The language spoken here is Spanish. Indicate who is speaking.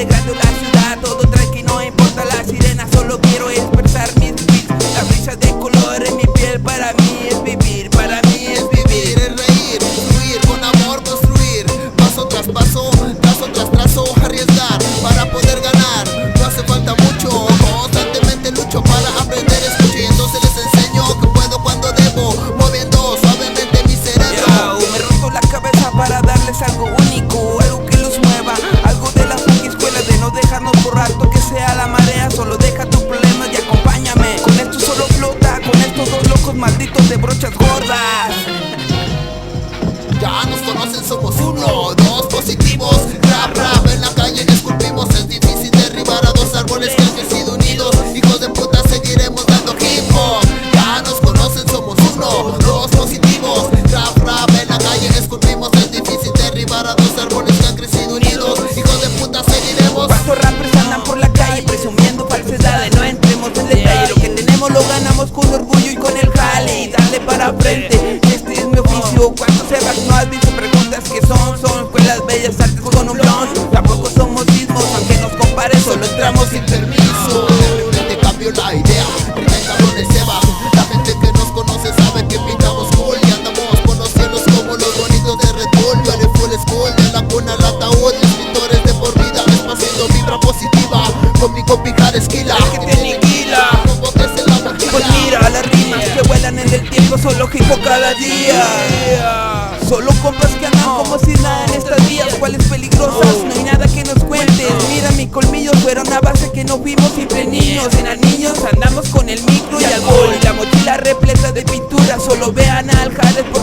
Speaker 1: alegrando la ciudad. Todo tranqui, no importa la sirena, solo quiero expresar mis beats. La brisa de color en mi piel, para mí es vivir, para mí es vivir.
Speaker 2: Es reír, fluir, con amor construir, paso tras paso, trazo tras trazo, arriesgar para poder ganar. No hace falta mucho, constantemente lucho para aprender, escucho y entonces les enseño que puedo cuando debo, moviendo suavemente mi cerebro.
Speaker 1: Me roto la cabeza para darles algo único, algo que los mueva, algo de la funky escuela, de no dejarnos por alto que sea la marea. Solo deja tus problemas y acompáñame, con esto solo flota, con estos dos locos malditos de brochas gordas.
Speaker 2: Ya nos conocen, somos uno, dos positivos. Rap, rap, en la calle esculpimos. Es difícil derribar a dos árboles que han crecido unidos. Hijos de puta, seguiremos dando hip hop. Ya nos conocen, somos uno, dos positivos. Rap, rap, en la calle esculpimos. Es difícil derribar a dos árboles que han crecido unidos. Hijos de puta, seguiremos.
Speaker 1: ¿Cuántos rappers andan por la calle presumiendo falsedades? No entremos en detalle, lo que tenemos lo ganamos con orgullo y con el jale. Y dale para frente, este es mi oficio. ¿Cuántos sebas no has visto? Preguntas que son escuelas bellas artes con un blon. Tampoco somos mismos, aunque nos compares, solo entramos sin permiso.
Speaker 2: De frente cambio la idea, primer cabrón es Eva. La gente que nos conoce sabe que pintamos cool y andamos por los cielos como los bonitos de Red Bull. Yo haré full school, de la cuna al ataúd, escritores de por vida, esparciendo vibra positiva con mi compi Jara Esquila,
Speaker 1: que te aniquila.
Speaker 2: como que se la mochila.
Speaker 1: Pues mira las rimas que vuelan en el tiempo, solo hip hop cada día. Solo compas que andan como si nada en estas vías, cuales peligrosas, no hay nada que nos cuentes. Mira mi colmillo, fueron a base que no fuimos siempre niños. En niños andamos con el micro y alcohol y la mochila repleta de pintura. Solo vean al Jales por